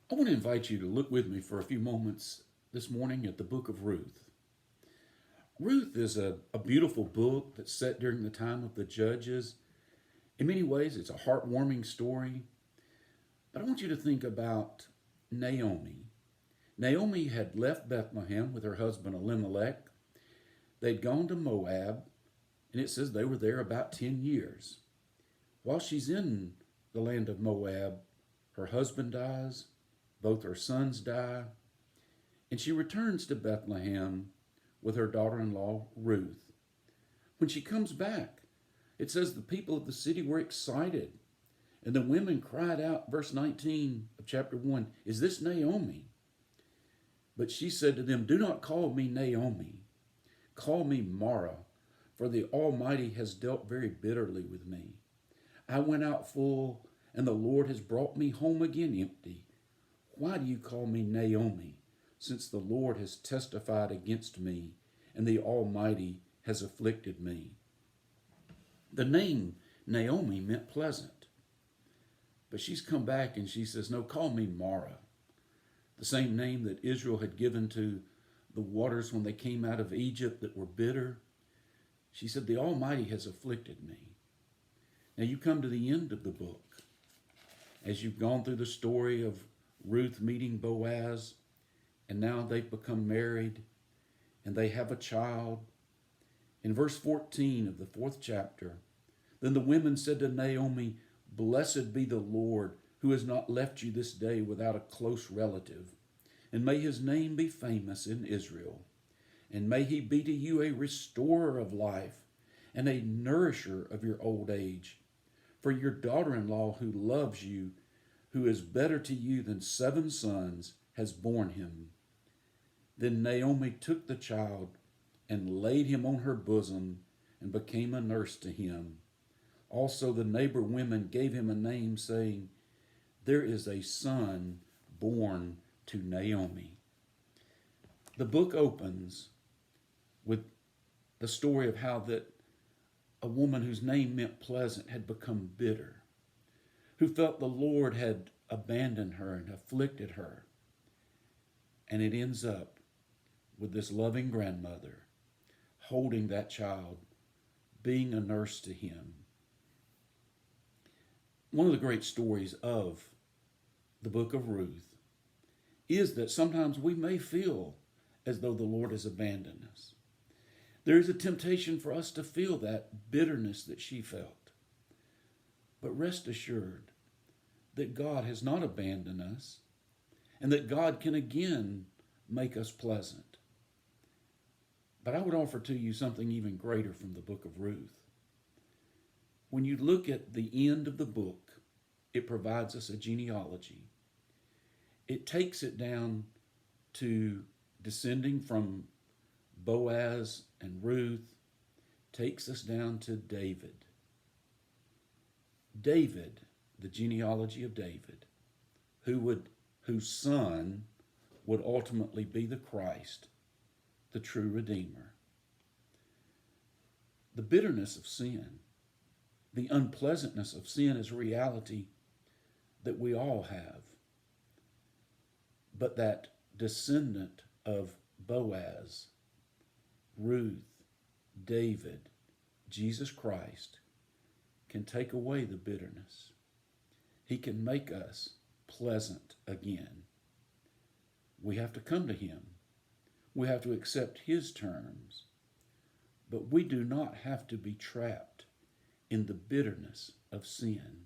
I want to invite you to look with me for a few moments this morning at the book of Ruth. Ruth is a beautiful book that's set during the time of the judges. In many ways, it's a heartwarming story. But I want you to think about Naomi. Naomi had left Bethlehem with her husband Elimelech. They'd gone to Moab, and it says they were there about 10 years. While she's in the land of Moab, her husband dies, both her sons die, and she returns to Bethlehem with her daughter-in-law Ruth. When she comes back, it says the people of the city were excited, and the women cried out, verse 19 of chapter 1, "Is this Naomi?" But she said to them, "Do not call me Naomi. Call me Mara, for the Almighty has dealt very bitterly with me. I went out full, and the Lord has brought me home again empty. Why do you call me Naomi, since the Lord has testified against me, and the Almighty has afflicted me?" The name Naomi meant pleasant. But she's come back and she says, "No, call me Mara." The same name that Israel had given to the waters when they came out of Egypt that were bitter. She said, "The Almighty has afflicted me." Now you come to the end of the book. As you've gone through the story of Ruth meeting Boaz, and now they've become married, and they have a child. In verse 14 of the 4th chapter, then the women said to Naomi, "Blessed be the Lord, who has not left you this day without a close relative, and may his name be famous in Israel, and may he be to you a restorer of life and a nourisher of your old age. For your daughter-in-law who loves you, who is better to you than 7 sons, has borne him." Then Naomi took the child and laid him on her bosom and became a nurse to him. Also the neighbor women gave him a name, saying, "There is a son born to Naomi." The book opens with the story of how that a woman whose name meant pleasant had become bitter, who felt the Lord had abandoned her and afflicted her. And it ends up with this loving grandmother holding that child, being a nurse to him. One of the great stories of the book of Ruth is that sometimes we may feel as though the Lord has abandoned us. There is a temptation for us to feel that bitterness that she felt. But rest assured that God has not abandoned us, and that God can again make us pleasant. But I would offer to you something even greater from the book of Ruth. When you look at the end of the book, it provides us a genealogy. It takes it down to descending from Boaz and Ruth, takes us down to David. David, the genealogy of David, whose son would ultimately be the Christ, the true Redeemer. The bitterness of sin, the unpleasantness of sin is a reality that we all have. But that descendant of Boaz, Ruth, David, Jesus Christ, can take away the bitterness. He can make us pleasant again. We have to come to him. We have to accept his terms. But we do not have to be trapped in the bitterness of sin.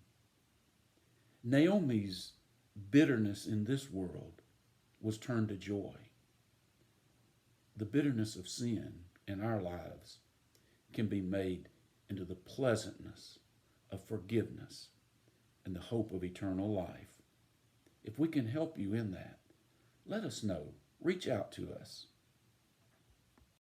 Naomi's bitterness in this world was turned to joy. The bitterness of sin in our lives can be made into the pleasantness of forgiveness and the hope of eternal life. If we can help you in that, let us know. Reach out to us.